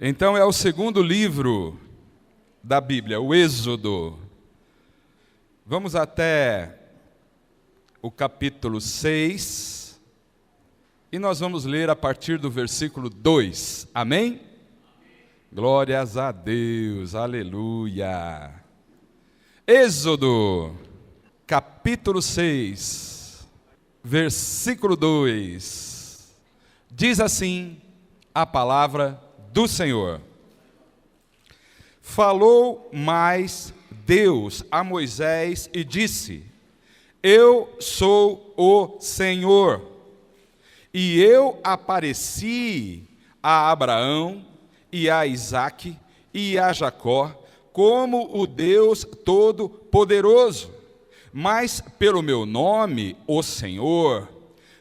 Então é o segundo livro da Bíblia, o Êxodo. Vamos até o capítulo 6 e nós vamos ler a partir do versículo 2. Amém? Glórias a Deus, aleluia. Êxodo, capítulo 6, versículo 2. Diz assim a palavra do Senhor. Falou mais Deus a Moisés e disse: Eu sou o Senhor, e eu apareci a Abraão e a Isaque e a Jacó como o Deus Todo-Poderoso, mas pelo meu nome, o Senhor,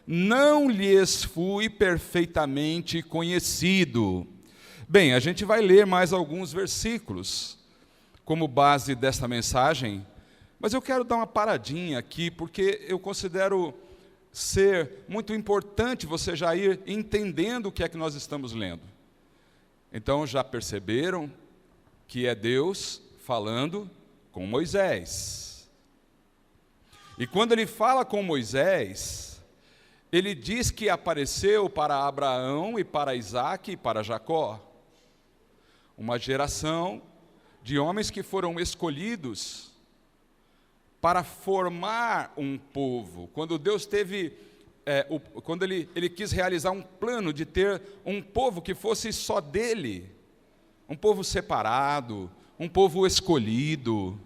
não lhes fui perfeitamente conhecido. Bem, a gente vai ler mais alguns versículos como base desta mensagem, mas eu quero dar uma paradinha aqui, porque eu considero ser muito importante você já ir entendendo o que é que nós estamos lendo. Então, já perceberam que é Deus falando com Moisés. E quando ele fala com Moisés, ele diz que apareceu para Abraão e para Isaque e para Jacó. Uma geração de homens que foram escolhidos para formar um povo. Quando Deus quando ele quis realizar um plano de ter um povo que fosse só dele, um povo separado, um povo escolhido,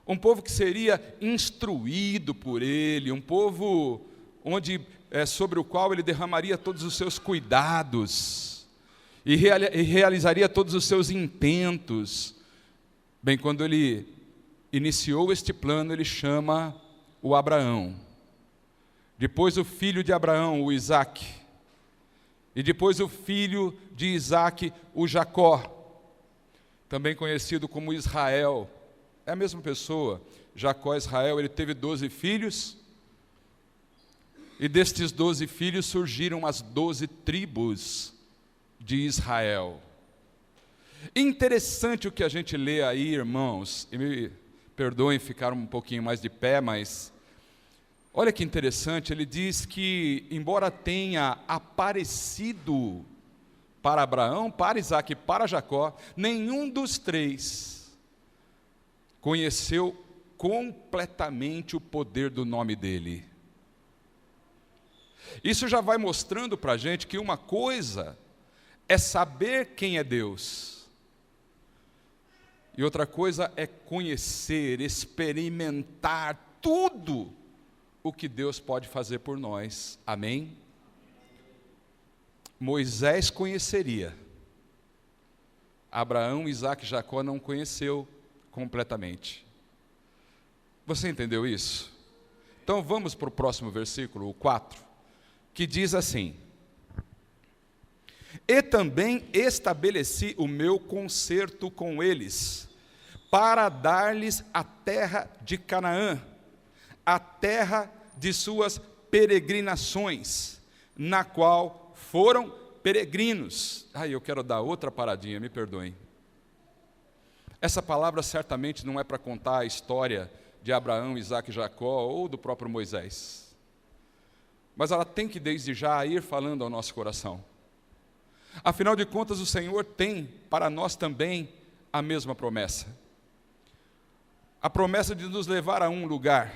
um povo que seria instruído por ele, um povo sobre o qual ele derramaria todos os seus cuidados, e realizaria todos os seus intentos. Bem, quando ele iniciou este plano, ele chama o Abraão, depois o filho de Abraão, o Isaque, e depois o filho de Isaque, o Jacó, também conhecido como Israel. É a mesma pessoa, Jacó, Israel. Ele teve 12 filhos, e destes 12 filhos surgiram as 12 tribos de Israel. Interessante o que a gente lê aí, irmãos, e me perdoem ficar um pouquinho mais de pé, mas olha que interessante. Ele diz que, embora tenha aparecido para Abraão, para Isaque e para Jacó, nenhum dos três conheceu completamente o poder do nome dele. Isso já vai mostrando para a gente que uma coisa é saber quem é Deus, e outra coisa é conhecer, experimentar tudo o que Deus pode fazer por nós. Amém? Moisés conheceria, Abraão, Isaque e Jacó não conheceu completamente. Você entendeu isso? Então vamos para o próximo versículo, o 4, que diz assim: E também estabeleci o meu concerto com eles, para dar-lhes a terra de Canaã, a terra de suas peregrinações, na qual foram peregrinos. Eu quero dar outra paradinha, me perdoem. Essa palavra certamente não é para contar a história de Abraão, Isaque e Jacó, ou do próprio Moisés, mas ela tem que desde já ir falando ao nosso coração. Afinal de contas, o Senhor tem para nós também a mesma promessa. A promessa de nos levar a um lugar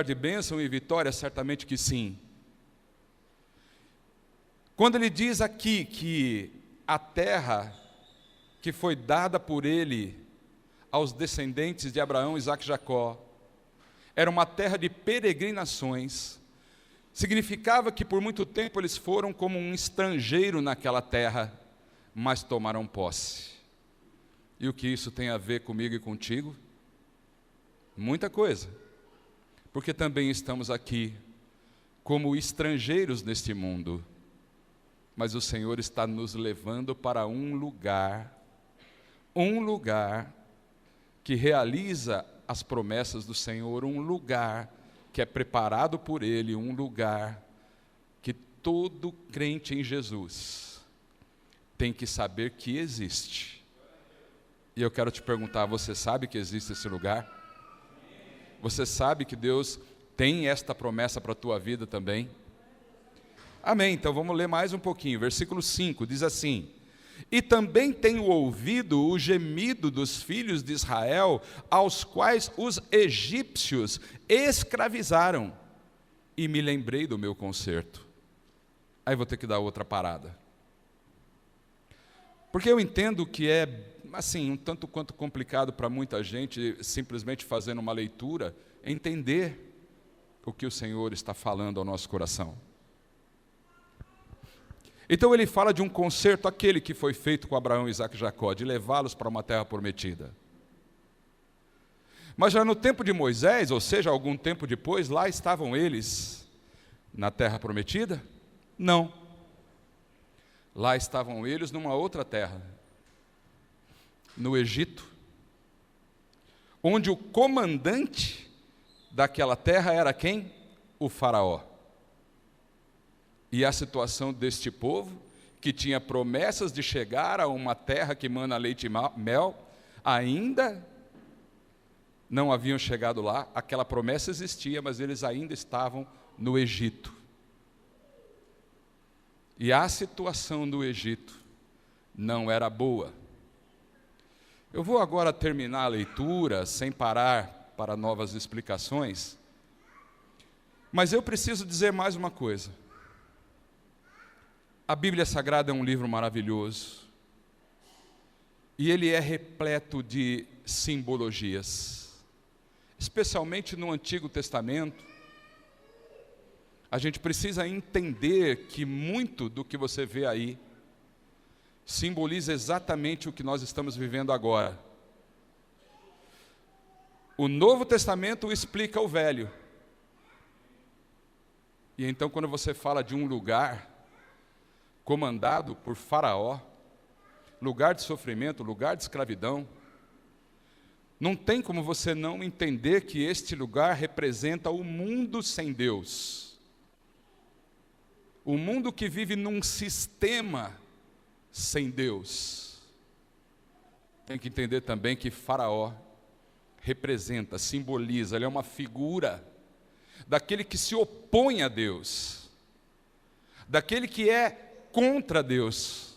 de bênção e vitória, certamente que sim. Quando ele diz aqui que a terra que foi dada por ele aos descendentes de Abraão, Isaque e Jacó, era uma terra de peregrinações, significava que por muito tempo eles foram como um estrangeiro naquela terra, mas tomaram posse. E o que isso tem a ver comigo e contigo? Muita coisa, porque também estamos aqui como estrangeiros neste mundo, mas o Senhor está nos levando para um lugar que realiza as promessas do Senhor, um lugar que é preparado por Ele, um lugar que todo crente em Jesus tem que saber que existe. E eu quero te perguntar, você sabe que existe esse lugar? Você sabe que Deus tem esta promessa para a tua vida também? Amém, então vamos ler mais um pouquinho. Versículo 5 diz assim: e também tenho ouvido o gemido dos filhos de Israel, aos quais os egípcios escravizaram, e me lembrei do meu conserto. Aí vou ter que dar outra parada. Porque eu entendo que é, assim, um tanto quanto complicado para muita gente, simplesmente fazendo uma leitura, entender o que o Senhor está falando ao nosso coração. Então ele fala de um concerto, aquele que foi feito com Abraão, Isaque e Jacó, de levá-los para uma terra prometida. Mas já no tempo de Moisés, ou seja, algum tempo depois, lá estavam eles na terra prometida? Não. Lá estavam eles numa outra terra, no Egito, onde o comandante daquela terra era quem? O faraó. E a situação deste povo, que tinha promessas de chegar a uma terra que mana leite e mel, ainda não haviam chegado lá. Aquela promessa existia, mas eles ainda estavam no Egito. E a situação do Egito não era boa. Eu vou agora terminar a leitura, sem parar para novas explicações, mas eu preciso dizer mais uma coisa. A Bíblia Sagrada é um livro maravilhoso, e ele é repleto de simbologias, especialmente no Antigo Testamento. A gente precisa entender que muito do que você vê aí simboliza exatamente o que nós estamos vivendo agora. O Novo Testamento explica o Velho. E então, quando você fala de um lugar comandado por Faraó, lugar de sofrimento, lugar de escravidão, não tem como você não entender que este lugar representa o mundo sem Deus. O mundo que vive num sistema sem Deus. Tem que entender também que Faraó representa, simboliza, ele é uma figura daquele que se opõe a Deus, daquele que é contra Deus,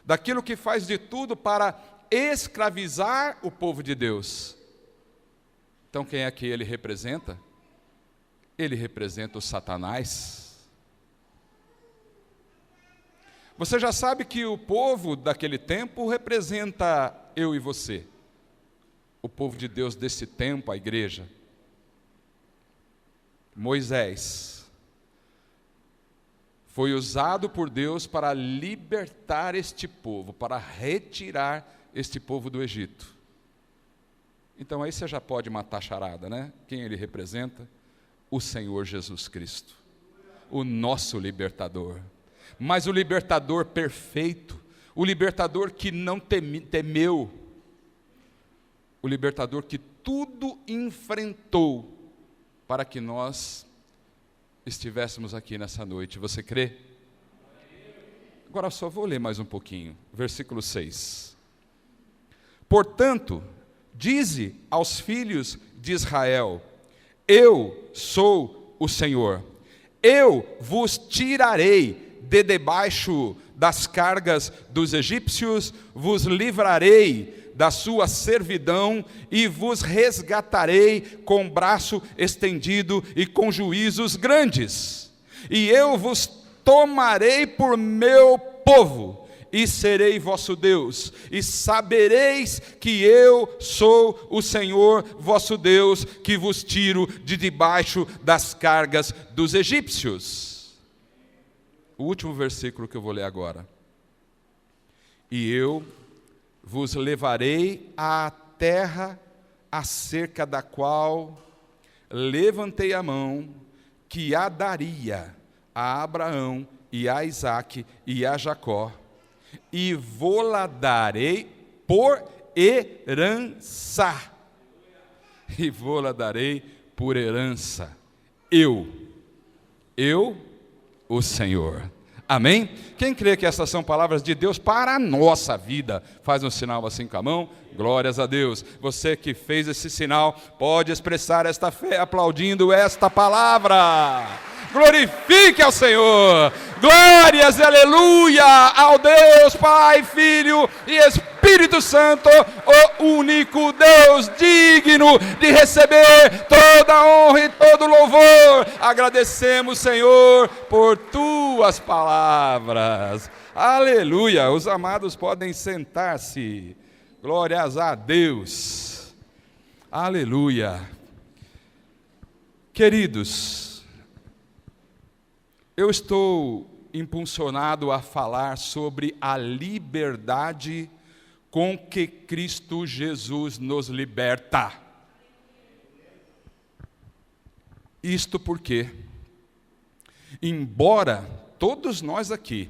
daquilo que faz de tudo para escravizar o povo de Deus. Então quem é que ele representa? Ele representa o Satanás. Você já sabe que o povo daquele tempo representa eu e você. O povo de Deus desse tempo, a igreja. Moisés foi usado por Deus para libertar este povo, para retirar este povo do Egito. Então aí você já pode matar a charada, né? Quem ele representa? O Senhor Jesus Cristo, o nosso libertador. Mas o libertador perfeito, o libertador que não temeu, o libertador que tudo enfrentou para que nós estivéssemos aqui nessa noite. Você crê? Agora só vou ler mais um pouquinho, versículo 6. Portanto, dize aos filhos de Israel: eu sou o Senhor, eu vos tirarei de debaixo das cargas dos egípcios, vos livrarei da sua servidão e vos resgatarei com braço estendido e com juízos grandes. E eu vos tomarei por meu povo e serei vosso Deus, e sabereis que eu sou o Senhor vosso Deus, que vos tiro de debaixo das cargas dos egípcios. O último versículo que eu vou ler agora. E eu vos levarei à terra acerca da qual levantei a mão, que a daria a Abraão e a Isaque e a Jacó, e vou-la darei por herança. E vou-la darei por herança. Eu, o Senhor. Amém? Quem crê que essas são palavras de Deus para a nossa vida, faz um sinal assim com a mão. Glórias a Deus. Você que fez esse sinal pode expressar esta fé aplaudindo esta palavra. Glorifique ao Senhor. Glórias e aleluia ao Deus Pai, Filho e Espírito Santo, o único Deus digno de receber toda a honra e todo o louvor. Agradecemos, Senhor, por tuas palavras. Aleluia. Os amados podem sentar-se. Glórias a Deus. Aleluia. Queridos, eu estou impulsionado a falar sobre a liberdade com que Cristo Jesus nos liberta. Isto porque, embora todos nós aqui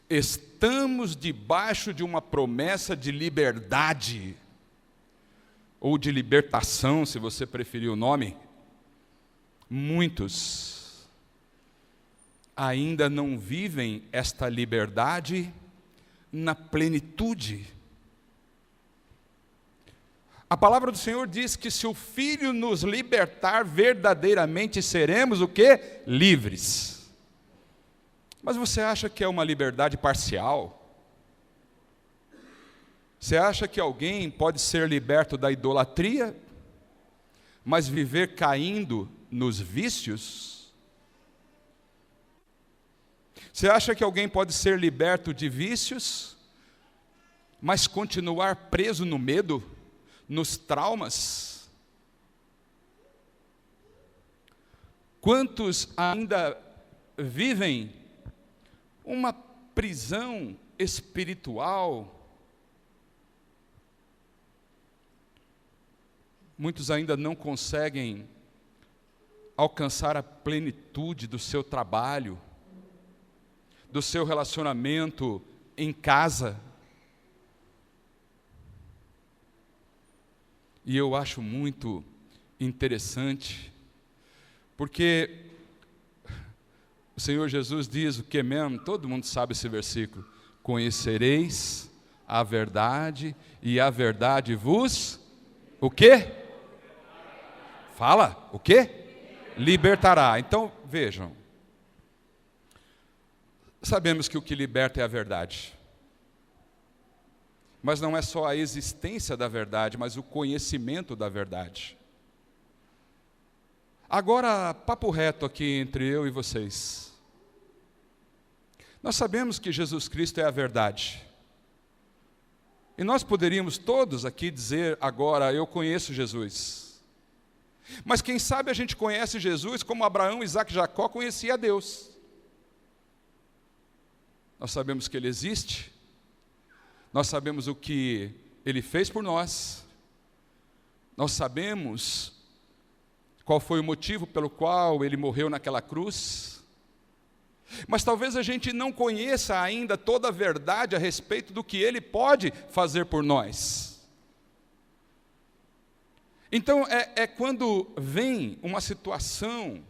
estamos debaixo de uma promessa de liberdade, ou de libertação, se você preferir o nome, muitos ainda não vivem esta liberdade na plenitude. A palavra do Senhor diz que se o Filho nos libertar, verdadeiramente seremos o quê? Livres. Mas você acha que é uma liberdade parcial? Você acha que alguém pode ser liberto da idolatria, mas viver caindo nos vícios? Você acha que alguém pode ser liberto de vícios, mas continuar preso no medo, nos traumas? Quantos ainda vivem uma prisão espiritual? Muitos ainda não conseguem alcançar a plenitude do seu trabalho, do seu relacionamento em casa. E eu acho muito interessante, porque o Senhor Jesus diz o que mesmo? Todo mundo sabe esse versículo: conhecereis a verdade, e a verdade vos, o quê? Fala, o quê? Libertará. Então, vejam, sabemos que o que liberta é a verdade. Mas não é só a existência da verdade, mas o conhecimento da verdade. Agora, papo reto aqui entre eu e vocês. Nós sabemos que Jesus Cristo é a verdade. E nós poderíamos todos aqui dizer agora: eu conheço Jesus. Mas quem sabe a gente conhece Jesus como Abraão, Isaac e Jacó conhecia a Deus. Nós sabemos que Ele existe, nós sabemos o que Ele fez por nós, nós sabemos qual foi o motivo pelo qual Ele morreu naquela cruz, mas talvez a gente não conheça ainda toda a verdade a respeito do que Ele pode fazer por nós. Então é quando vem uma situação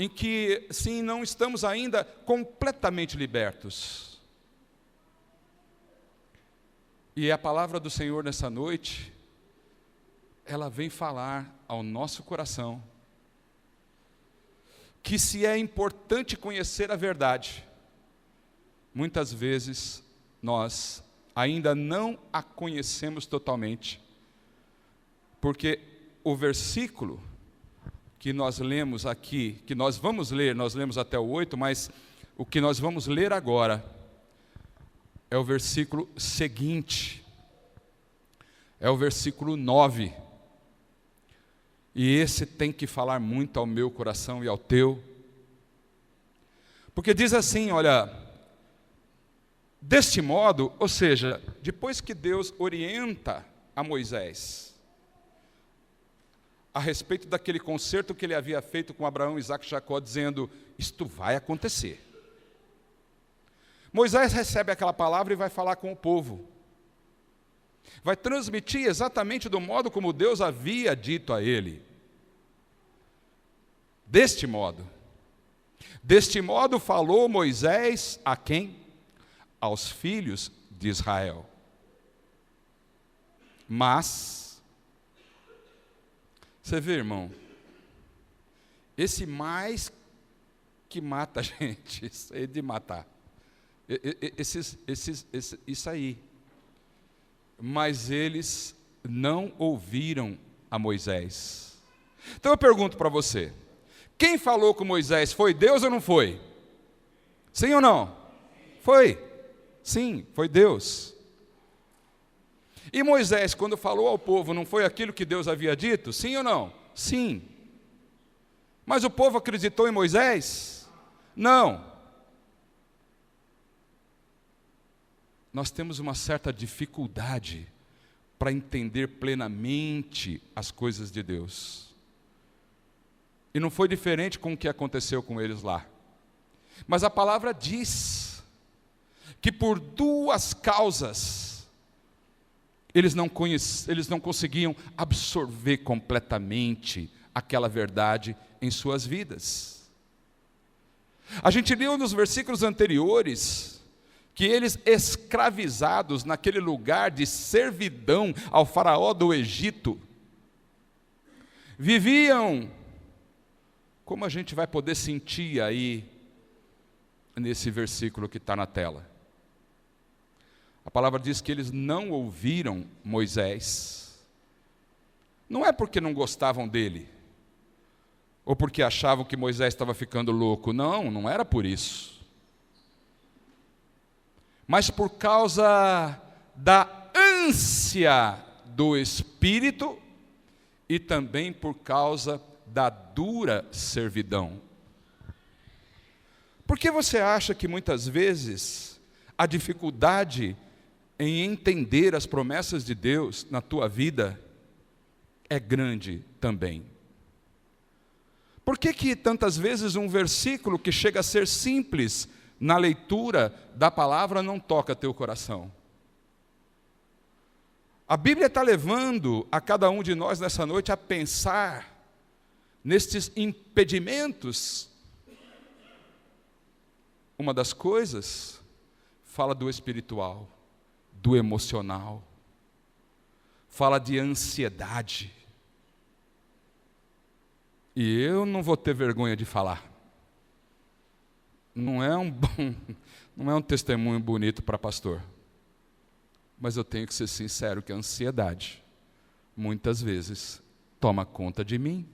em que, sim, não estamos ainda completamente libertos. E a palavra do Senhor nessa noite, ela vem falar ao nosso coração que se é importante conhecer a verdade, muitas vezes nós ainda não a conhecemos totalmente, porque o versículo que nós lemos aqui, que nós vamos ler, nós lemos até o 8, mas o que nós vamos ler agora é o versículo seguinte, é o versículo 9. E esse tem que falar muito ao meu coração e ao teu, porque diz assim, olha: deste modo, ou seja, depois que Deus orienta a Moisés a respeito daquele concerto que ele havia feito com Abraão, Isaac e Jacó, dizendo: isto vai acontecer. Moisés recebe aquela palavra e vai falar com o povo. Vai transmitir exatamente do modo como Deus havia dito a ele. Deste modo. Deste modo falou Moisés a quem? Aos filhos de Israel. Mas, você vê, irmão, esse mais que mata a gente, isso aí de matar, isso aí. Mas eles não ouviram a Moisés. Então eu pergunto para você, quem falou com Moisés, foi Deus ou não foi? Sim ou não? Foi. Sim, foi Deus. E Moisés, quando falou ao povo, não foi aquilo que Deus havia dito? Sim ou não? Sim. Mas o povo acreditou em Moisés? Não. Nós temos uma certa dificuldade para entender plenamente as coisas de Deus. E não foi diferente com o que aconteceu com eles lá. Mas a palavra diz que por duas causas eles não conseguiam absorver completamente aquela verdade em suas vidas. A gente leu nos versículos anteriores que eles, escravizados naquele lugar de servidão ao faraó do Egito, viviam, como a gente vai poder sentir aí nesse versículo que está na tela. A palavra diz que eles não ouviram Moisés. Não é porque não gostavam dele, ou porque achavam que Moisés estava ficando louco. Não, não era por isso. Mas por causa da ânsia do Espírito e também por causa da dura servidão. Por que você acha que muitas vezes a dificuldade em entender as promessas de Deus na tua vida é grande também? Por que tantas vezes um versículo que chega a ser simples na leitura da palavra não toca teu coração? A Bíblia está levando a cada um de nós nessa noite a pensar nestes impedimentos. Uma das coisas fala do espiritual, do emocional, fala de ansiedade. E eu não vou ter vergonha de falar. Não é um testemunho bonito para pastor. Mas eu tenho que ser sincero que a ansiedade, muitas vezes, toma conta de mim.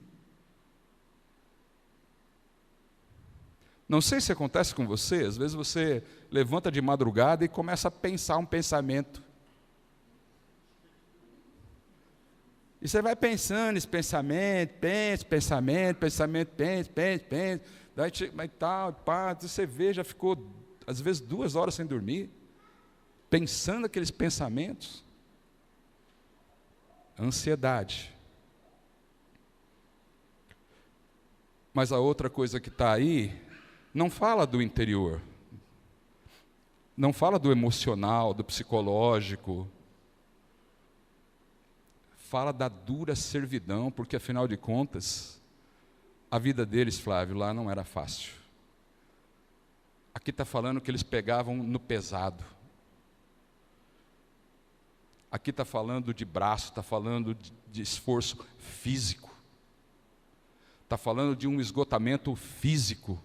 Não sei se acontece com você, às vezes você levanta de madrugada e começa a pensar um pensamento. E você vai pensando esse pensamento, pensa, daí tal, pá, você vê, já ficou, às vezes, 2 horas sem dormir, pensando aqueles pensamentos. Ansiedade. Mas a outra coisa que está aí, não fala do interior, não fala do emocional, do psicológico, fala da dura servidão, porque afinal de contas, a vida deles, Flávio, lá não era fácil. Aqui está falando que eles pegavam no pesado. Aqui está falando de braço, está falando de esforço físico. Está falando de um esgotamento físico.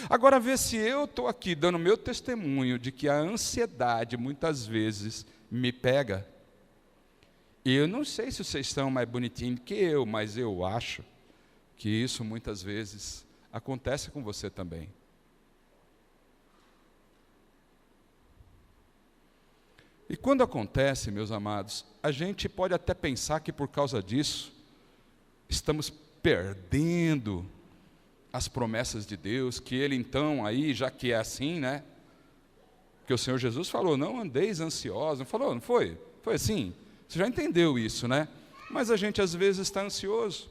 Agora vê se eu estou aqui dando meu testemunho de que a ansiedade muitas vezes me pega. Eu não sei se vocês são mais bonitinhos que eu, mas eu acho que isso muitas vezes acontece com você também. E quando acontece, meus amados, a gente pode até pensar que por causa disso estamos perdendo as promessas de Deus, que Ele então, aí, já que é assim, né? Porque o Senhor Jesus falou, não andeis ansiosos, não falou, não foi? Foi assim? Você já entendeu isso, né? Mas a gente às vezes está ansioso,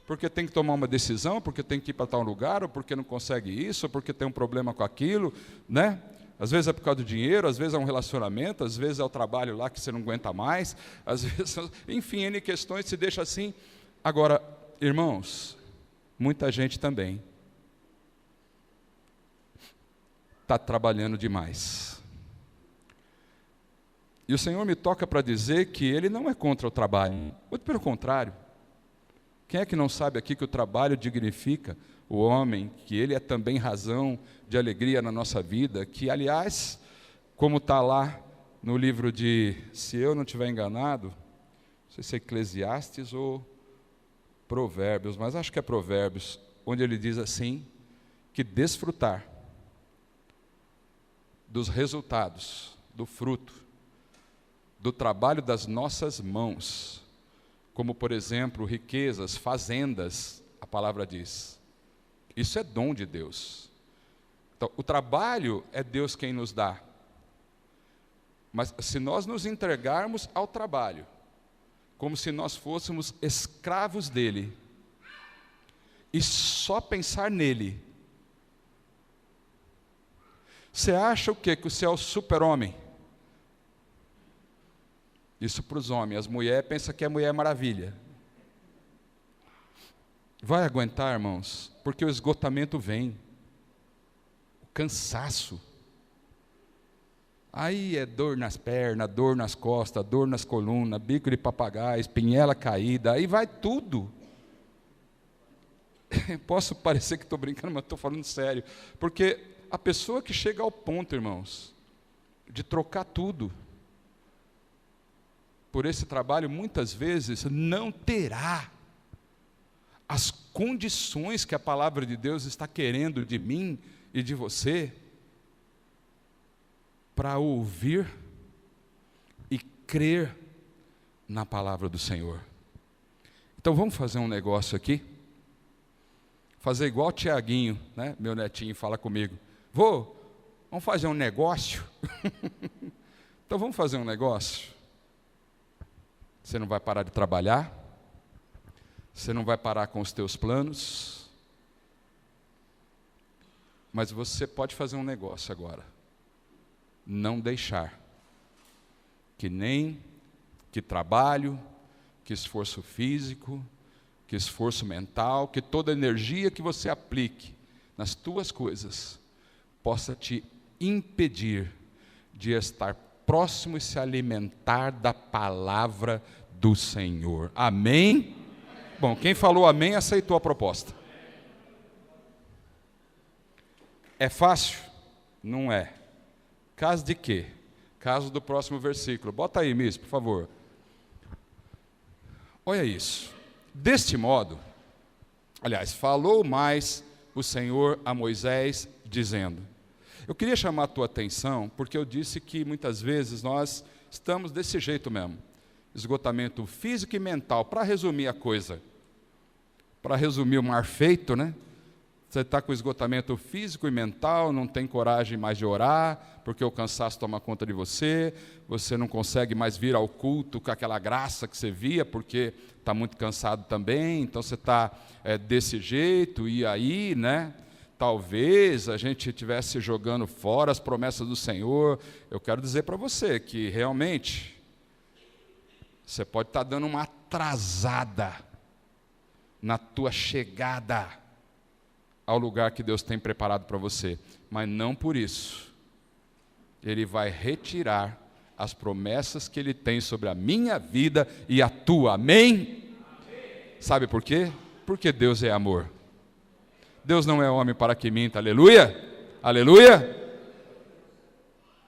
porque tem que tomar uma decisão, porque tem que ir para tal lugar, ou porque não consegue isso, ou porque tem um problema com aquilo, né? Às vezes é por causa do dinheiro, às vezes é um relacionamento, às vezes é o trabalho lá que você não aguenta mais, às vezes, enfim, N questões se deixa assim. Agora, irmãos, muita gente também está trabalhando demais. E o Senhor me toca para dizer que Ele não é contra o trabalho, muito pelo contrário. Quem é que não sabe aqui que o trabalho dignifica o homem, que ele é também razão de alegria na nossa vida, que, aliás, como está lá no livro de, se eu não estiver enganado, não sei se é Eclesiastes ou Provérbios, mas acho que é Provérbios, onde ele diz assim, que desfrutar dos resultados, do fruto, do trabalho das nossas mãos, como, por exemplo, riquezas, fazendas, a palavra diz. Isso é dom de Deus. Então, o trabalho é Deus quem nos dá. Mas se nós nos entregarmos ao trabalho, como se nós fôssemos escravos dele, e só pensar nele, você acha o quê? Que você é o super-homem? Isso para os homens. As mulheres pensam que é Mulher Maravilha. Vai aguentar, irmãos? Porque o esgotamento vem. O cansaço. Aí é dor nas pernas, dor nas costas, dor nas colunas, bico de papagaio, espinhela caída, aí vai tudo. Posso parecer que estou brincando, mas estou falando sério. Porque a pessoa que chega ao ponto, irmãos, de trocar tudo por esse trabalho, muitas vezes não terá as condições que a palavra de Deus está querendo de mim e de você para ouvir e crer na palavra do Senhor. Então vamos fazer um negócio aqui, fazer igual o Tiaguinho, né? Meu netinho fala comigo, vamos fazer um negócio? Então vamos fazer um negócio? Você não vai parar de trabalhar, você não vai parar com os teus planos, mas você pode fazer um negócio agora. Não deixar que nem que trabalho, que esforço físico, que esforço mental, que toda energia que você aplique nas tuas coisas possa te impedir de estar próximo e se alimentar da palavra do Senhor. Amém? Bom, quem falou amém aceitou a proposta. É fácil? Não é. Caso de quê? Caso do próximo versículo. Bota aí, Miss, por favor. Olha isso. Deste modo, aliás, falou mais o Senhor a Moisés, dizendo. Eu queria chamar a tua atenção, porque eu disse que muitas vezes nós estamos desse jeito mesmo. Esgotamento físico e mental. Para resumir a coisa, para resumir o mar feito, né? Você está com esgotamento físico e mental, não tem coragem mais de orar, porque o cansaço toma conta de você, você não consegue mais vir ao culto com aquela graça que você via, porque está muito cansado também, então você está desse jeito, e aí, né? Talvez a gente estivesse jogando fora as promessas do Senhor. Eu quero dizer para você que realmente você pode estar dando uma atrasada na tua chegada ao lugar que Deus tem preparado para você, mas não por isso Ele vai retirar as promessas que Ele tem sobre a minha vida e a tua, amém? Sabe por quê? Porque Deus é amor. Deus não é homem para que minta, aleluia? Aleluia?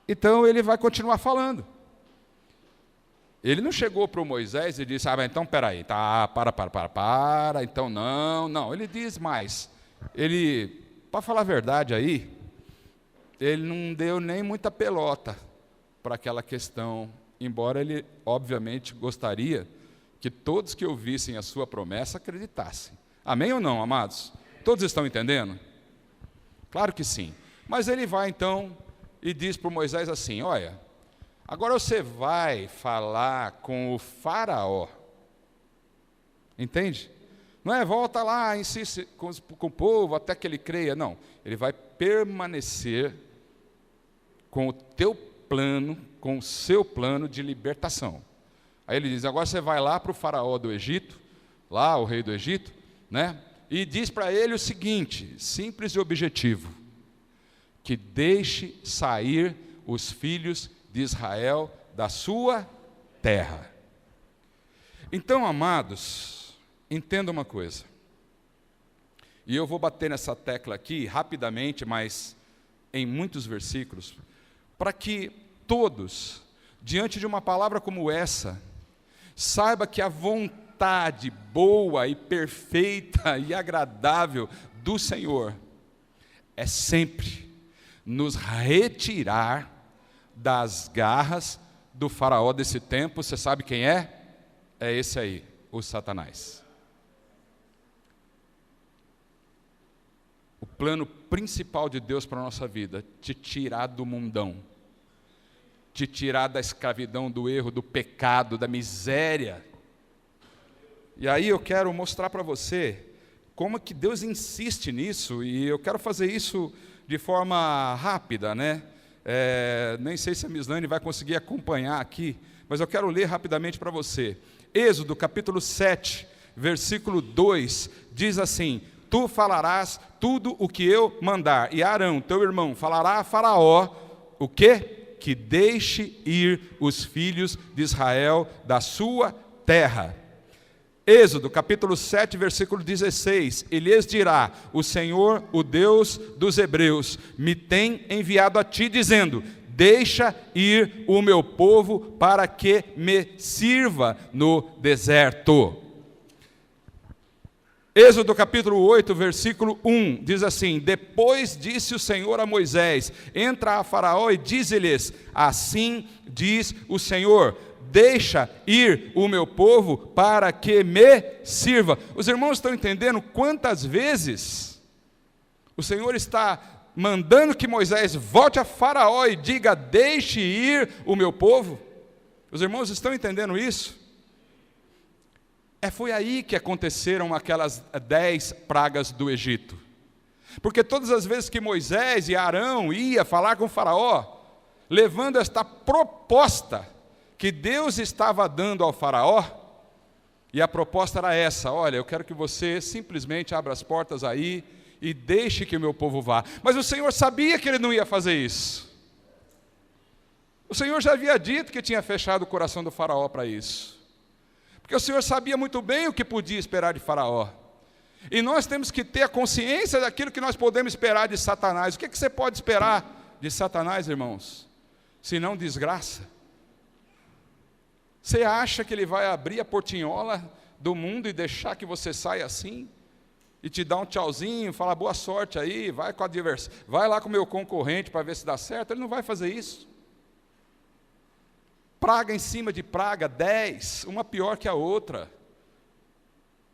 Então Ele vai continuar falando. Ele não chegou para o Moisés e disse, então peraí, tá, para, então não, ele diz mais. Ele, para falar a verdade aí, ele não deu nem muita pelota para aquela questão, embora ele, obviamente, gostaria que todos que ouvissem a sua promessa acreditassem. Amém ou não, amados? Todos estão entendendo? Claro que sim. Mas ele vai então e diz para o Moisés assim, olha, agora você vai falar com o faraó. Entende? Não é volta lá, insiste com o povo até que ele creia. Não, ele vai permanecer com o teu plano, com o seu plano de libertação. Aí ele diz, agora você vai lá para o faraó do Egito, lá o rei do Egito, né? E diz para ele o seguinte, simples e objetivo, que deixe sair os filhos de Israel da sua terra. Então, amados, entenda uma coisa. E eu vou bater nessa tecla aqui rapidamente, mas em muitos versículos, para que todos, diante de uma palavra como essa, saiba que a vontade boa e perfeita e agradável do Senhor é sempre nos retirar das garras do faraó desse tempo. Você sabe quem é? É esse aí, o Satanás. O plano principal de Deus para a nossa vida, te tirar do mundão, te tirar da escravidão, do erro, do pecado, da miséria. E aí eu quero mostrar para você como que Deus insiste nisso, e eu quero fazer isso de forma rápida, né? Nem sei se a Mislane vai conseguir acompanhar aqui, mas eu quero ler rapidamente para você. Êxodo capítulo 7, versículo 2, diz assim: tu falarás tudo o que eu mandar, e Arão, teu irmão, falará a Faraó, o quê? Que deixe ir os filhos de Israel da sua terra. Êxodo capítulo 7, versículo 16, e lhes dirá: o Senhor, o Deus dos hebreus, me tem enviado a ti, dizendo: deixa ir o meu povo para que me sirva no deserto. Êxodo capítulo 8, versículo 1, diz assim: depois disse o Senhor a Moisés: entra a Faraó e dize-lhes: assim diz o Senhor, deixa ir o meu povo para que me sirva. Os irmãos estão entendendo quantas vezes o Senhor está mandando que Moisés volte a Faraó e diga: deixe ir o meu povo? Os irmãos estão entendendo isso? Foi aí que aconteceram aquelas 10 pragas do Egito. Porque todas as vezes que Moisés e Arão ia falar com o Faraó, levando esta proposta que Deus estava dando ao Faraó, e a proposta era essa: olha, eu quero que você simplesmente abra as portas aí e deixe que o meu povo vá. Mas o Senhor sabia que ele não ia fazer isso. O Senhor já havia dito que tinha fechado o coração do Faraó para isso. Porque o Senhor sabia muito bem o que podia esperar de Faraó. E nós temos que ter a consciência daquilo que nós podemos esperar de Satanás. O que você pode esperar de Satanás, irmãos? Se não desgraça. Você acha que ele vai abrir a portinhola do mundo e deixar que você saia assim? E te dar um tchauzinho, falar boa sorte aí, vai com a diversão, vai lá com o meu concorrente para ver se dá certo? Ele não vai fazer isso. Praga em cima de praga, 10, uma pior que a outra.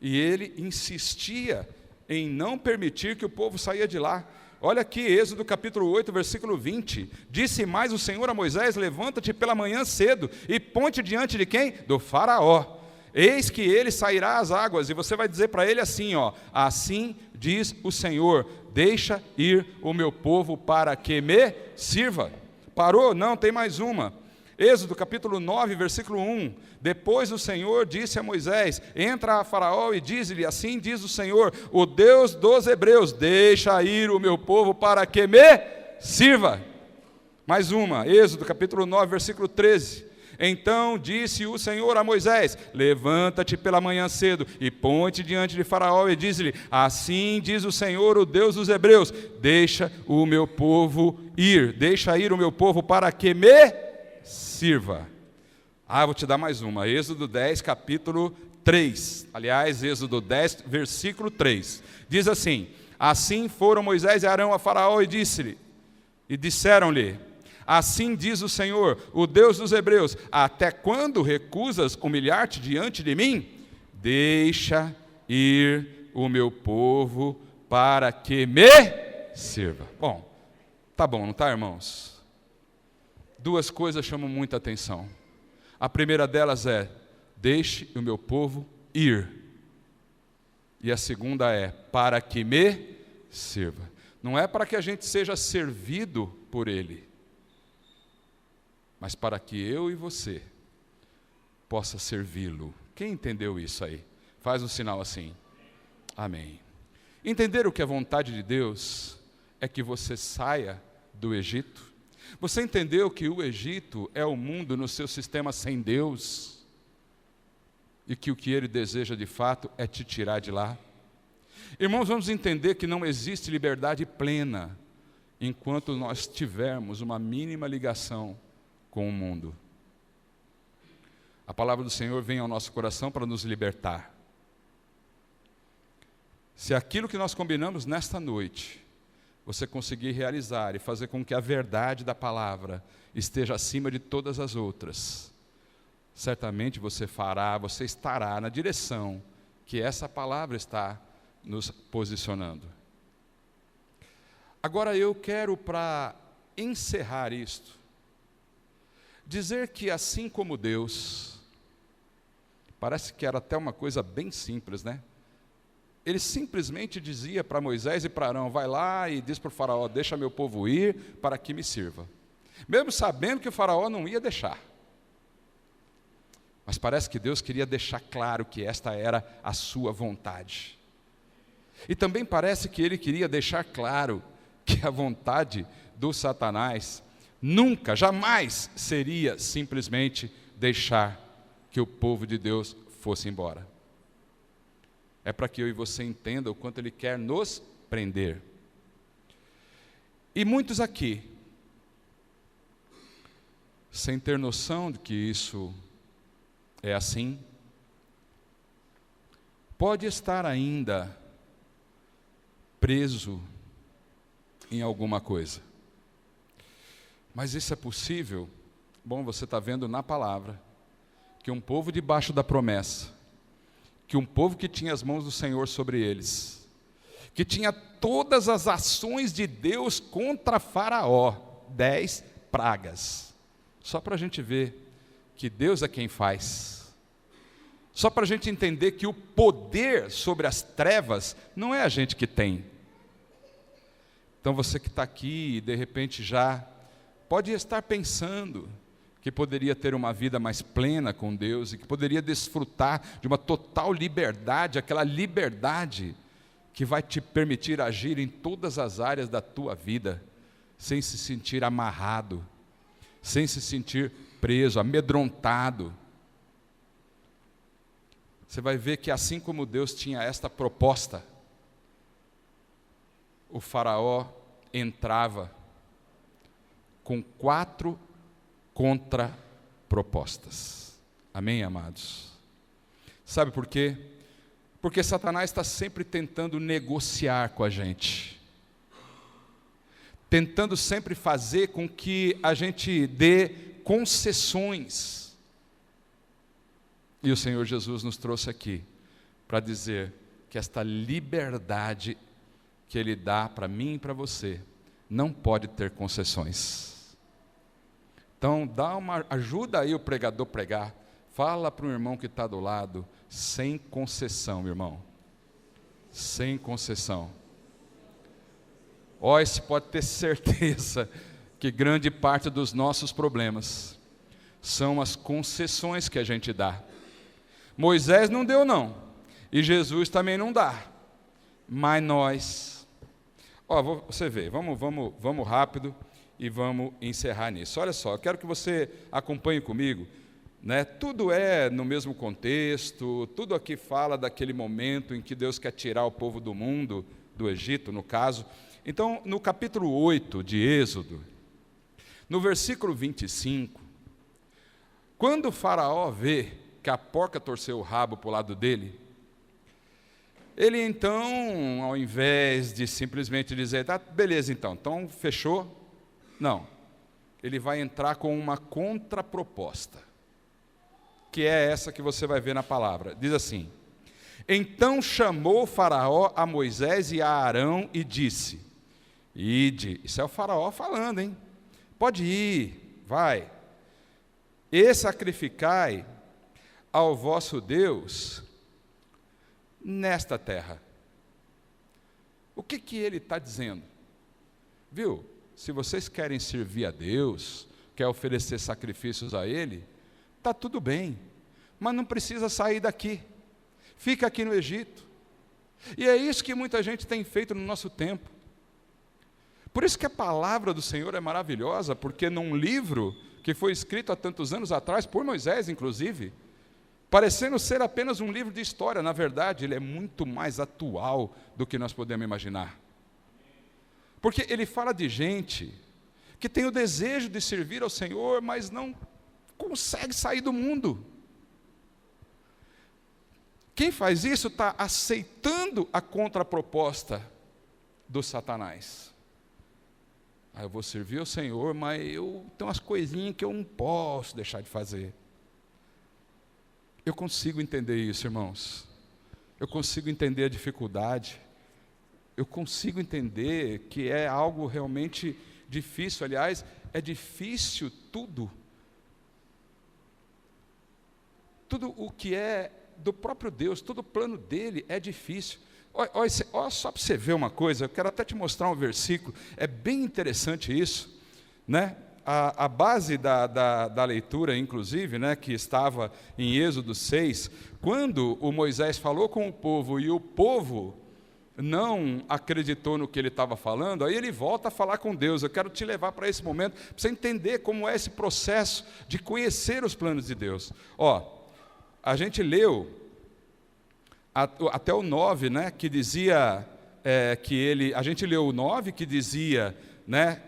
E ele insistia em não permitir que o povo saia de lá. Olha aqui, Êxodo capítulo 8, versículo 20. Disse mais o Senhor a Moisés: levanta-te pela manhã cedo e põe-te diante de quem? Do Faraó. Eis que ele sairá às águas, e você vai dizer para ele assim, assim diz o Senhor: deixa ir o meu povo para que me sirva. Parou? Não, tem mais uma. Êxodo capítulo 9, versículo 1. Depois o Senhor disse a Moisés: entra a Faraó e diz-lhe: assim diz o Senhor, o Deus dos hebreus, deixa ir o meu povo para que me sirva. Mais uma, Êxodo capítulo 9, versículo 13. Então disse o Senhor a Moisés: levanta-te pela manhã cedo e põe-te diante de Faraó e diz-lhe: assim diz o Senhor, o Deus dos hebreus, deixa o meu povo ir, deixa ir o meu povo para que me sirva. Vou te dar mais uma. Êxodo 10, capítulo 3. Aliás, Êxodo 10, versículo 3. Diz assim: assim foram Moisés e Arão a Faraó e disseram-lhe: assim diz o Senhor, o Deus dos hebreus, até quando recusas humilhar-te diante de mim? Deixa ir o meu povo para que me sirva. Bom, tá bom, não tá, irmãos? Duas coisas chamam muita atenção. A primeira delas é: deixe o meu povo ir. E a segunda é: para que me sirva. Não é para que a gente seja servido por ele, mas para que eu e você possa servi-lo. Quem entendeu isso aí? Faz um sinal assim. Amém. Entender o que é vontade de Deus é que você saia do Egito? Você entendeu que o Egito é o mundo no seu sistema sem Deus? E que o que Ele deseja de fato é te tirar de lá? Irmãos, vamos entender que não existe liberdade plena enquanto nós tivermos uma mínima ligação com o mundo. A palavra do Senhor vem ao nosso coração para nos libertar. Se aquilo que nós combinamos nesta noite, você conseguir realizar e fazer com que a verdade da palavra esteja acima de todas as outras, certamente você estará na direção que essa palavra está nos posicionando. Agora eu quero, para encerrar isto, dizer que assim como Deus, parece que era até uma coisa bem simples, né? Ele simplesmente dizia para Moisés e para Arão: vai lá e diz para o faraó, deixa meu povo ir para que me sirva. Mesmo sabendo que o faraó não ia deixar. Mas parece que Deus queria deixar claro que esta era a sua vontade. E também parece que Ele queria deixar claro que a vontade do Satanás nunca, jamais seria simplesmente deixar que o povo de Deus fosse embora. É para que eu e você entenda o quanto Ele quer nos prender. E muitos aqui, sem ter noção de que isso é assim, pode estar ainda preso em alguma coisa. Mas isso é possível? Bom, você está vendo na palavra que um povo debaixo da promessa, que um povo que tinha as mãos do Senhor sobre eles, que tinha todas as ações de Deus contra Faraó, 10 pragas, só para a gente ver que Deus é quem faz, só para a gente entender que o poder sobre as trevas não é a gente que tem. Então você que está aqui e de repente já pode estar pensando que poderia ter uma vida mais plena com Deus e que poderia desfrutar de uma total liberdade, aquela liberdade que vai te permitir agir em todas as áreas da tua vida, sem se sentir amarrado, sem se sentir preso, amedrontado. Você vai ver que assim como Deus tinha esta proposta, o faraó entrava com 4 contrapropostas. Amém, amados? Sabe por quê? Porque Satanás está sempre tentando negociar com a gente, tentando sempre fazer com que a gente dê concessões. E o Senhor Jesus nos trouxe aqui para dizer que esta liberdade que Ele dá para mim e para você não pode ter concessões. Então, ajuda aí o pregador a pregar. Fala para o irmão que está do lado, sem concessão, irmão. Sem concessão. Esse pode ter certeza que grande parte dos nossos problemas são as concessões que a gente dá. Moisés não deu não, e Jesus também não dá, mas nós, você vê, vamos rápido e vamos encerrar nisso. Olha só, eu quero que você acompanhe comigo, né? Tudo é no mesmo contexto, tudo aqui fala daquele momento em que Deus quer tirar o povo do mundo, do Egito no caso. Então, no capítulo 8 de Êxodo, no versículo 25, quando o faraó vê que a porca torceu o rabo para o lado dele, ele então, ao invés de simplesmente dizer, tá, beleza então fechou, não, ele vai entrar com uma contraproposta, que é essa que você vai ver na palavra. Diz assim: então chamou o faraó a Moisés e a Arão e disse, ide, isso é o faraó falando, hein? Pode ir, vai, e sacrificai ao vosso Deus nesta terra. O que ele está dizendo? Viu? Se vocês querem servir a Deus, quer oferecer sacrifícios a Ele, está tudo bem, mas não precisa sair daqui, fica aqui no Egito. E é isso que muita gente tem feito no nosso tempo. Por isso que a palavra do Senhor é maravilhosa, porque num livro que foi escrito há tantos anos atrás, por Moisés inclusive, parecendo ser apenas um livro de história, na verdade ele é muito mais atual do que nós podemos imaginar. Porque ele fala de gente que tem o desejo de servir ao Senhor, mas não consegue sair do mundo. Quem faz isso está aceitando a contraproposta do Satanás. Eu vou servir ao Senhor, mas eu tenho umas coisinhas que eu não posso deixar de fazer. Eu consigo entender isso, irmãos. Eu consigo entender a dificuldade. Eu consigo entender que é algo realmente difícil. Aliás, é difícil tudo. Tudo o que é do próprio Deus, todo o plano dele é difícil. Olha só para você ver uma coisa, eu quero até te mostrar um versículo, é bem interessante isso, né? A base da leitura, inclusive, né, que estava em Êxodo 6, quando o Moisés falou com o povo e o povo não acreditou no que ele estava falando, aí ele volta a falar com Deus. Eu quero te levar para esse momento, para você entender como é esse processo de conhecer os planos de Deus. A gente leu até o 9, né, que dizia a gente leu o 9 que dizia, né,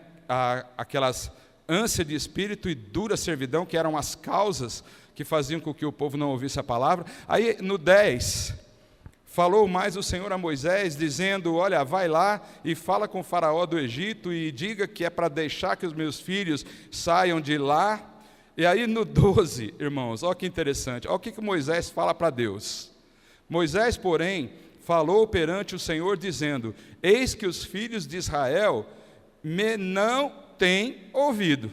aquelas ânsia de espírito e dura servidão, que eram as causas que faziam com que o povo não ouvisse a palavra. Aí no 10, falou mais o Senhor a Moisés, dizendo: olha, vai lá e fala com o faraó do Egito e diga que é para deixar que os meus filhos saiam de lá. E aí no 12, irmãos, olha que interessante, olha o que Moisés fala para Deus. Moisés, porém, falou perante o Senhor, dizendo: eis que os filhos de Israel me não têm ouvido.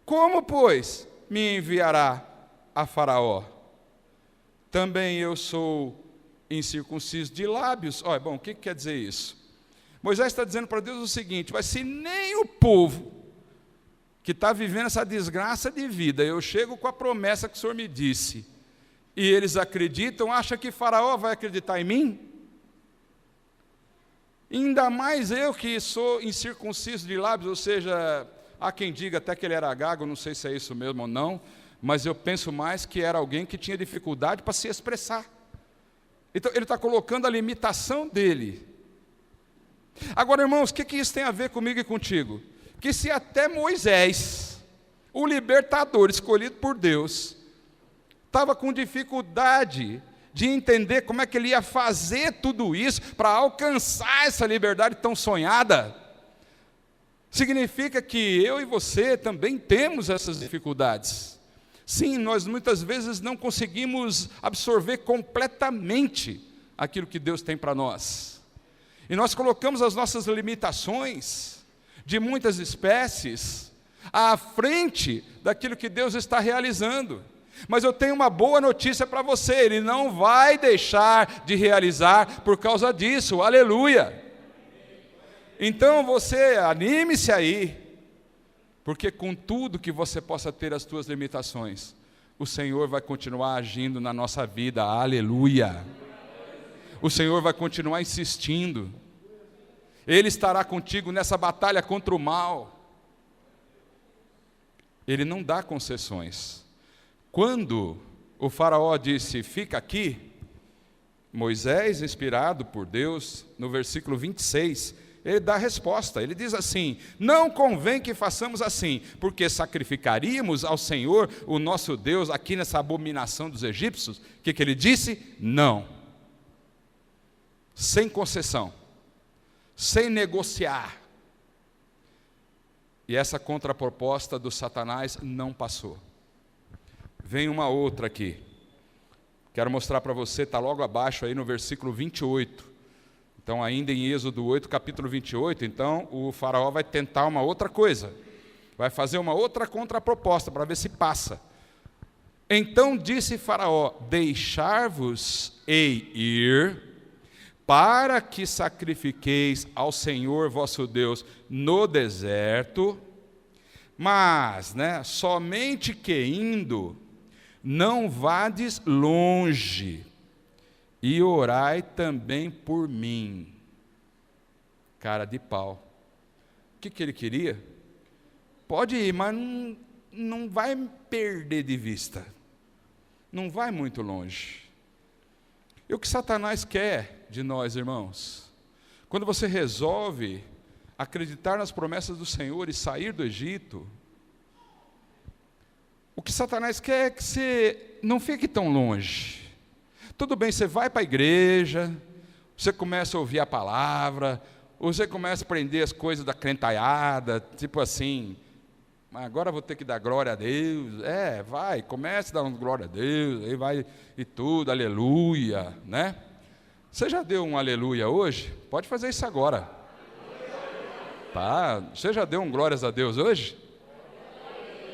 Como, pois, me enviará a Faraó? Também eu sou incircunciso de lábios. Bom, o que quer dizer isso? Moisés está dizendo para Deus o seguinte: mas se nem o povo que está vivendo essa desgraça de vida, eu chego com a promessa que o Senhor me disse, e eles acreditam, acha que Faraó vai acreditar em mim? Ainda mais eu que sou incircunciso de lábios, ou seja, há quem diga até que ele era gago, não sei se é isso mesmo ou não, mas eu penso mais que era alguém que tinha dificuldade para se expressar. Então ele está colocando a limitação dele. Agora, irmãos, o que isso tem a ver comigo e contigo? Que se até Moisés, o libertador escolhido por Deus, estava com dificuldade de entender como é que ele ia fazer tudo isso para alcançar essa liberdade tão sonhada, significa que eu e você também temos essas dificuldades. Sim, nós muitas vezes não conseguimos absorver completamente aquilo que Deus tem para nós, e nós colocamos as nossas limitações de muitas espécies à frente daquilo que Deus está realizando. Mas eu tenho uma boa notícia para você: Ele não vai deixar de realizar por causa disso, aleluia. Então você anime-se aí, porque com tudo que você possa ter as suas limitações, o Senhor vai continuar agindo na nossa vida, aleluia. O Senhor vai continuar insistindo, Ele estará contigo nessa batalha contra o mal. Ele não dá concessões. Quando o faraó disse: fica aqui, Moisés, inspirado por Deus, no versículo 26, ele dá a resposta. Ele diz assim: não convém que façamos assim, porque sacrificaríamos ao Senhor, o nosso Deus, aqui nessa abominação dos egípcios. O que ele disse? Não. Sem concessão, sem negociar. E essa contraproposta do Satanás não passou. Vem uma outra aqui, quero mostrar para você, está logo abaixo aí no versículo 28, então ainda em Êxodo 8, capítulo 28, então o faraó vai tentar uma outra coisa, vai fazer uma outra contraproposta para ver se passa. Então disse Faraó: deixar-vos-ei ir, para que sacrifiqueis ao Senhor vosso Deus no deserto, mas, somente que indo, não vades longe, e orai também por mim. Cara de pau. O que ele queria? Pode ir, mas não vai perder de vista. Não vai muito longe. E o que Satanás quer de nós, irmãos? Quando você resolve acreditar nas promessas do Senhor e sair do Egito, o que Satanás quer é que você não fique tão longe. Tudo bem, você vai para a igreja, você começa a ouvir a palavra, você começa a aprender as coisas da crentaiada, tipo assim, agora vou ter que dar glória a Deus. Vai, comece a dar glória a Deus, aí vai e tudo, aleluia, né? Você já deu um aleluia hoje? Pode fazer isso agora. Tá? Você já deu um glórias a Deus hoje?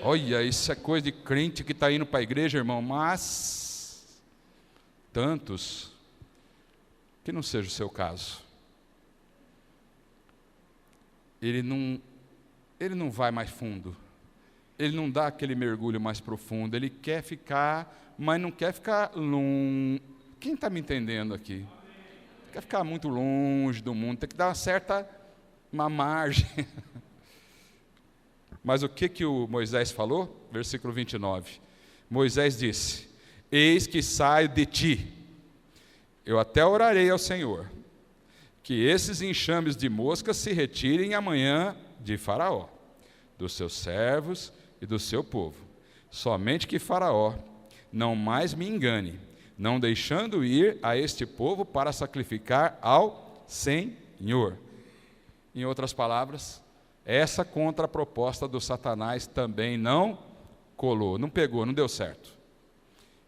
Olha, isso é coisa de crente que está indo para a igreja, irmão, mas tantos que não seja o seu caso. Ele não vai mais fundo, ele não dá aquele mergulho mais profundo, ele quer ficar, mas não quer ficar longe. Quem está me entendendo aqui? Quer ficar muito longe do mundo, tem que dar uma margem. Mas o que o Moisés falou? Versículo 29. Moisés disse: eis que saio de ti, eu até orarei ao Senhor, que esses enxames de moscas se retirem amanhã de Faraó, dos seus servos e do seu povo. Somente que Faraó não mais me engane, não deixando ir a este povo para sacrificar ao Senhor. Em outras palavras, essa contraproposta do Satanás também não colou, não pegou, não deu certo.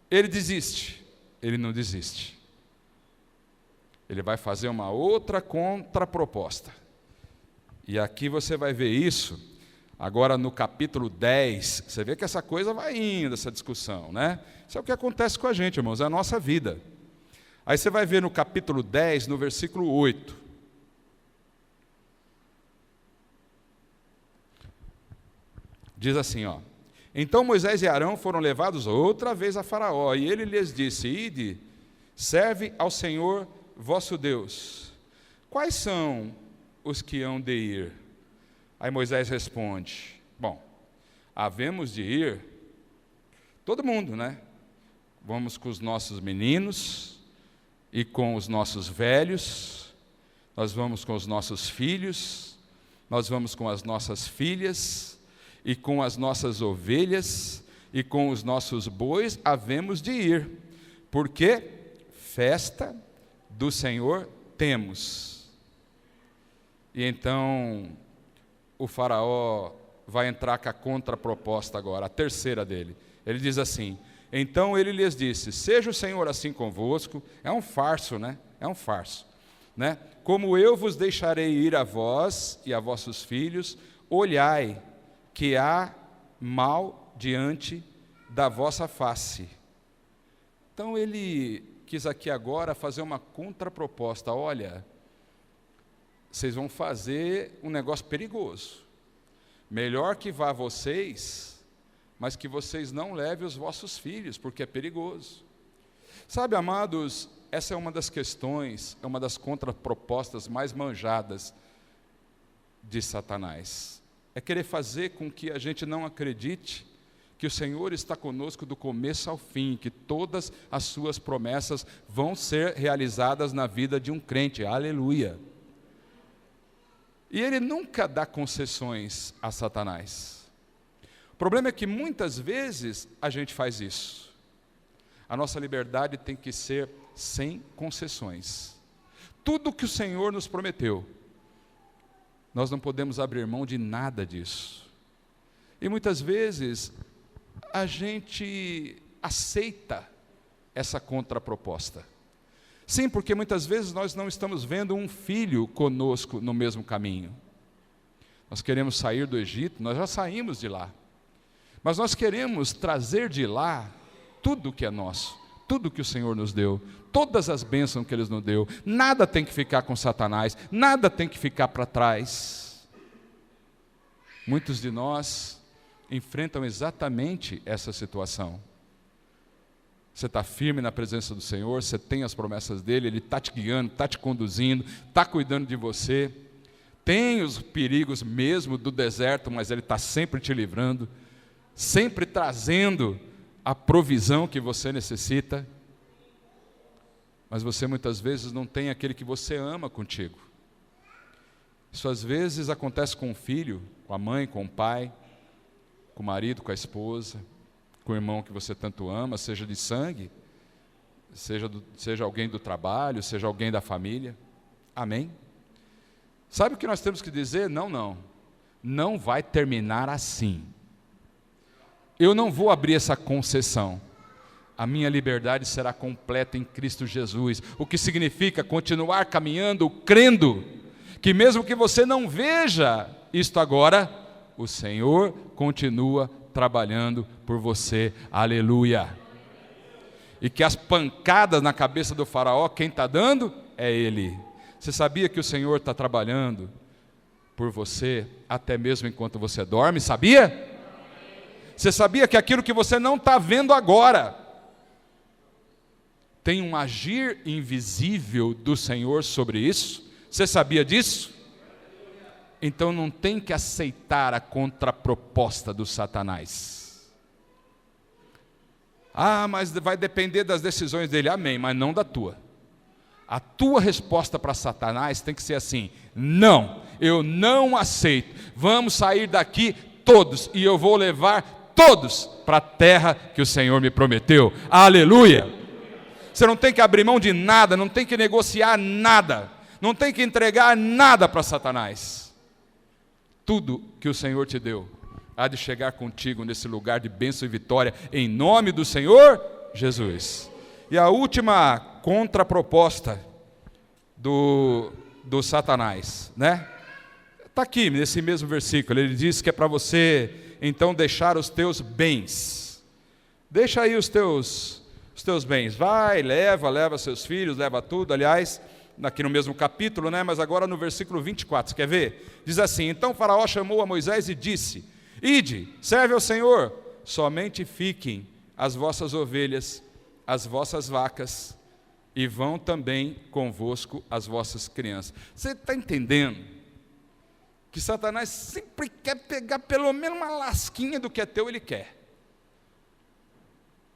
Ele desiste, ele não desiste. Ele vai fazer uma outra contraproposta. E aqui você vai ver isso, agora no capítulo 10, você vê que essa coisa vai indo, essa discussão, né? Isso é o que acontece com a gente, irmãos, é a nossa vida. Aí você vai ver no capítulo 10, no versículo 8. Diz assim, ó: então Moisés e Arão foram levados outra vez a Faraó, e ele lhes disse: ide, serve ao Senhor vosso Deus. Quais são os que hão de ir? Aí Moisés responde: bom, havemos de ir todo mundo, né? Vamos com os nossos meninos e com os nossos velhos, nós vamos com os nossos filhos, nós vamos com as nossas filhas, e com as nossas ovelhas, e com os nossos bois, havemos de ir, porque festa do Senhor temos. E então, o faraó vai entrar com a contraproposta agora, a terceira dele. Ele diz assim: então ele lhes disse: seja o Senhor assim convosco. É um farso, né? É um farso, né? Como eu vos deixarei ir a vós e a vossos filhos, olhai, que há mal diante da vossa face. Então ele quis aqui agora fazer uma contraproposta. Olha, vocês vão fazer um negócio perigoso. Melhor que vá vocês, mas que vocês não levem os vossos filhos, porque é perigoso. Sabe, amados, essa é uma das questões, é uma das contrapropostas mais manjadas de Satanás. É querer fazer com que a gente não acredite que o Senhor está conosco do começo ao fim, que todas as suas promessas vão ser realizadas na vida de um crente. Aleluia! E ele nunca dá concessões a Satanás. O problema é que muitas vezes a gente faz isso. A nossa liberdade tem que ser sem concessões. Tudo que o Senhor nos prometeu, nós não podemos abrir mão de nada disso. E muitas vezes a gente aceita essa contraproposta. Sim, porque muitas vezes nós não estamos vendo um filho conosco no mesmo caminho. Nós queremos sair do Egito, nós já saímos de lá. Mas nós queremos trazer de lá tudo que é nosso, tudo que o Senhor nos deu, todas as bênçãos que Ele nos deu. Nada tem que ficar com Satanás, nada tem que ficar para trás. Muitos de nós enfrentam exatamente essa situação. Você está firme na presença do Senhor, você tem as promessas dEle, Ele está te guiando, está te conduzindo, está cuidando de você. tem os perigos mesmo do deserto, mas Ele está sempre te livrando, sempre trazendo a provisão que você necessita. Mas você muitas vezes não tem aquele que você ama contigo. Isso às vezes acontece com o filho, com a mãe, com o pai, com o marido, com a esposa, com o irmão que você tanto ama, seja de sangue, seja alguém do trabalho, seja alguém da família. Amém? Sabe o que nós temos que dizer? Não vai terminar assim. Eu não vou abrir essa concessão. A minha liberdade será completa em Cristo Jesus, o que significa continuar caminhando, crendo, que mesmo que você não veja isto agora, o Senhor continua trabalhando por você, aleluia. E que as pancadas na cabeça do faraó, quem está dando? É ele. Você sabia que o Senhor está trabalhando por você, até mesmo enquanto você dorme, sabia? Você sabia que aquilo que você não está vendo agora, tem um agir invisível do Senhor sobre isso? Você sabia disso? Então não tem que aceitar a contraproposta do Satanás. Mas vai depender das decisões dele. Amém, mas não da tua. A tua resposta para Satanás tem que ser assim: não, eu não aceito. Vamos sair daqui todos, e eu vou levar todos para a terra que o Senhor me prometeu. Aleluia! Você não tem que abrir mão de nada, não tem que negociar nada, não tem que entregar nada para Satanás. Tudo que o Senhor te deu há de chegar contigo nesse lugar de bênção e vitória, em nome do Senhor Jesus. E a última contraproposta do Satanás, né? Está aqui nesse mesmo versículo. Ele diz que é para você então deixar os teus bens. Deixa aí os teus bens. Vai, leva seus filhos, leva tudo. Aliás, aqui no mesmo capítulo, né? Mas agora no versículo 24, você quer ver? Diz assim: então Faraó chamou a Moisés e disse: ide, serve ao Senhor, somente fiquem as vossas ovelhas, as vossas vacas, e vão também convosco as vossas crianças. Você está entendendo que Satanás sempre quer pegar pelo menos uma lasquinha do que é teu, ele quer.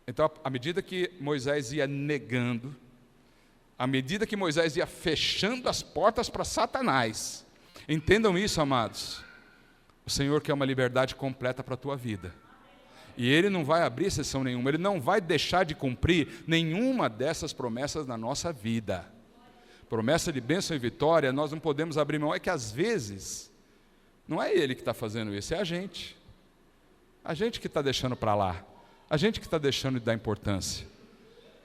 Então, à medida que Moisés ia negando, à medida que Moisés ia fechando as portas para Satanás, entendam isso, amados, o Senhor quer uma liberdade completa para a tua vida, e Ele não vai abrir exceção nenhuma, Ele não vai deixar de cumprir nenhuma dessas promessas na nossa vida. Promessa de bênção e vitória, nós não podemos abrir mão. É que às vezes, não é Ele que está fazendo isso, é a gente que está deixando para lá, a gente que está deixando de dar importância.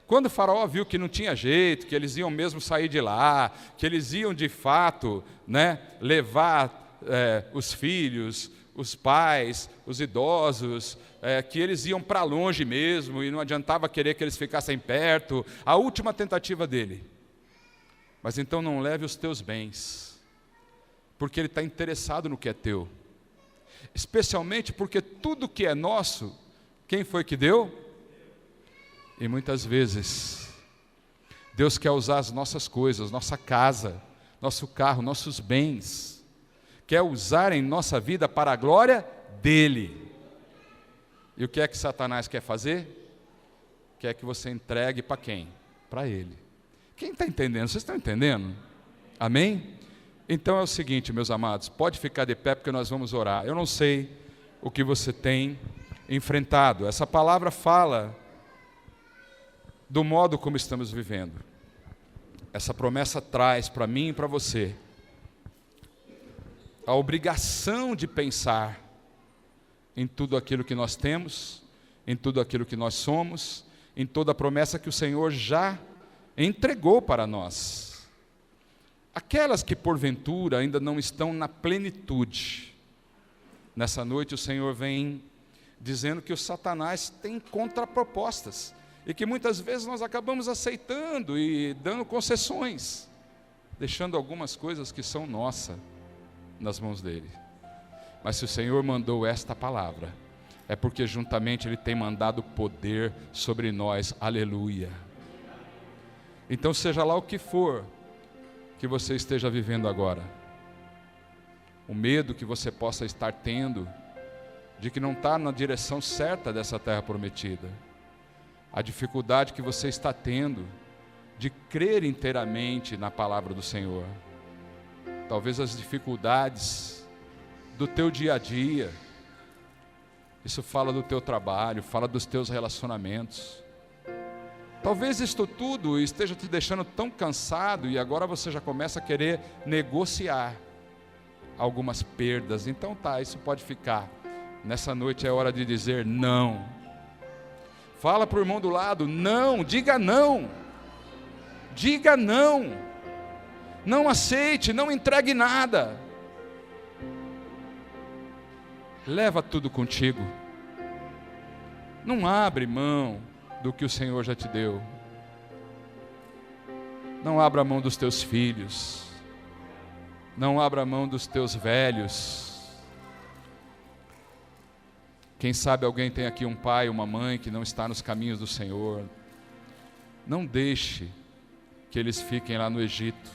Quando o Faraó viu que não tinha jeito, que eles iam mesmo sair de lá, que eles iam de fato, né, levar os filhos, os pais, os idosos, que eles iam para longe mesmo, e não adiantava querer que eles ficassem perto, a última tentativa dele: mas então não leve os teus bens, porque ele está interessado no que é teu, especialmente porque tudo que é nosso, quem foi que deu? E muitas vezes, Deus quer usar as nossas coisas, nossa casa, nosso carro, nossos bens, quer usar em nossa vida para a glória dEle. E o que é que Satanás quer fazer? Quer que você entregue para quem? Para Ele. Quem está entendendo? Vocês estão entendendo? Amém? Então é o seguinte, meus amados, pode ficar de pé porque nós vamos orar. Eu não sei o que você tem enfrentado. Essa palavra fala do modo como estamos vivendo. Essa promessa traz para mim e para você a obrigação de pensar em tudo aquilo que nós temos, em tudo aquilo que nós somos, em toda a promessa que o Senhor já entregou para nós. Aquelas que porventura ainda não estão na plenitude, nessa noite o Senhor vem dizendo que o Satanás tem contrapropostas, e que muitas vezes nós acabamos aceitando e dando concessões, deixando algumas coisas que são nossas nas mãos dele. Mas se o Senhor mandou esta palavra, é porque juntamente Ele tem mandado poder sobre nós, aleluia. Então seja lá o que for que você esteja vivendo agora, o medo que você possa estar tendo de que não está na direção certa dessa terra prometida, a dificuldade que você está tendo de crer inteiramente na palavra do Senhor, talvez as dificuldades do teu dia a dia. Isso fala do teu trabalho, fala dos teus relacionamentos. Talvez isto tudo esteja te deixando tão cansado e agora você já começa a querer negociar algumas perdas. Então tá, isso pode ficar. Nessa noite é hora de dizer não. Fala para o irmão do lado, não, diga não. Diga não. Não aceite, não entregue nada. Leva tudo contigo. Não abre mão do que o Senhor já te deu. Não abra mão dos teus filhos. Não abra mão dos teus velhos. Quem sabe alguém tem aqui um pai, uma mãe que não está nos caminhos do Senhor. Não deixe que eles fiquem lá no Egito,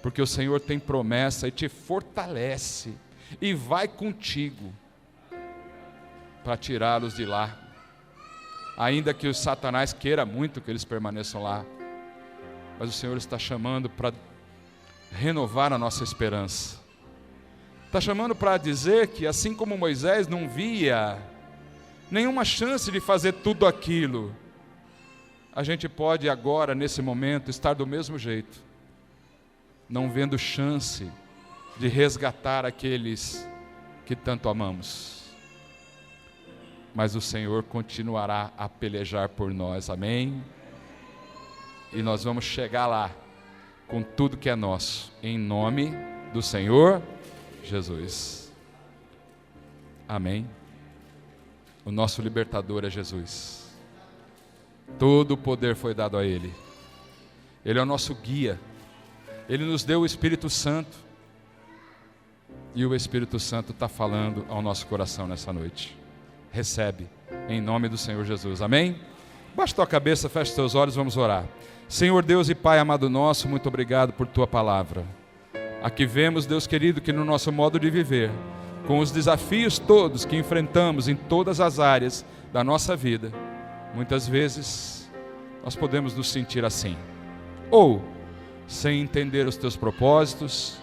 porque o Senhor tem promessa e te fortalece e vai contigo para tirá-los de lá. Ainda que o Satanás queira muito que eles permaneçam lá, mas o Senhor está chamando para renovar a nossa esperança. Está chamando para dizer que assim como Moisés não via nenhuma chance de fazer tudo aquilo, a gente pode agora, nesse momento, estar do mesmo jeito, não vendo chance de resgatar aqueles que tanto amamos. Mas o Senhor continuará a pelejar por nós, amém? E nós vamos chegar lá com tudo que é nosso, em nome do Senhor Jesus. Amém? O nosso libertador é Jesus. Todo o poder foi dado a Ele. Ele é o nosso guia. Ele nos deu o Espírito Santo. E o Espírito Santo está falando ao nosso coração nessa noite. Recebe, em nome do Senhor Jesus, amém? Baixa tua cabeça, fecha teus olhos, vamos orar. Senhor Deus e Pai amado nosso, muito obrigado por tua palavra. Aqui vemos, Deus querido, que no nosso modo de viver, com os desafios todos que enfrentamos em todas as áreas da nossa vida, muitas vezes nós podemos nos sentir assim, ou sem entender os teus propósitos,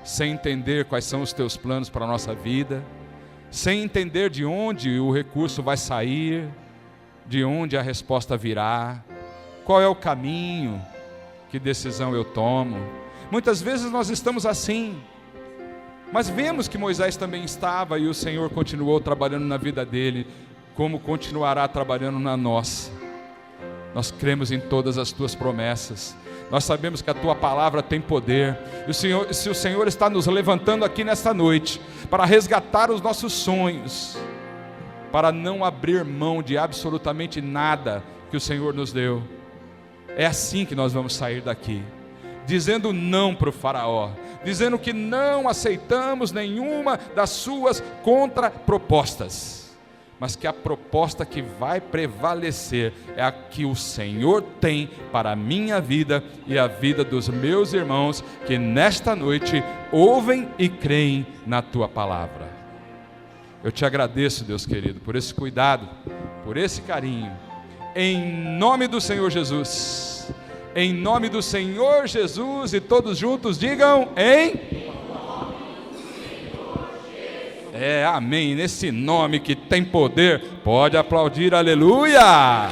sem entender quais são os teus planos para a nossa vida, sem entender de onde o recurso vai sair, de onde a resposta virá, qual é o caminho, que decisão eu tomo. Muitas vezes nós estamos assim, mas vemos que Moisés também estava e o Senhor continuou trabalhando na vida dele, como continuará trabalhando na nossa. Nós cremos em todas as tuas promessas. Nós sabemos que a tua palavra tem poder. E se o Senhor está nos levantando aqui nesta noite para resgatar os nossos sonhos, para não abrir mão de absolutamente nada que o Senhor nos deu, é assim que nós vamos sair daqui, dizendo não para o faraó, dizendo que não aceitamos nenhuma das suas contrapropostas, mas que a proposta que vai prevalecer é a que o Senhor tem para a minha vida e a vida dos meus irmãos que nesta noite ouvem e creem na tua palavra. Eu te agradeço, Deus querido, por esse cuidado, por esse carinho, em nome do Senhor Jesus, em nome do Senhor Jesus, e todos juntos digam em... amém, nesse nome que tem poder, pode aplaudir, aleluia!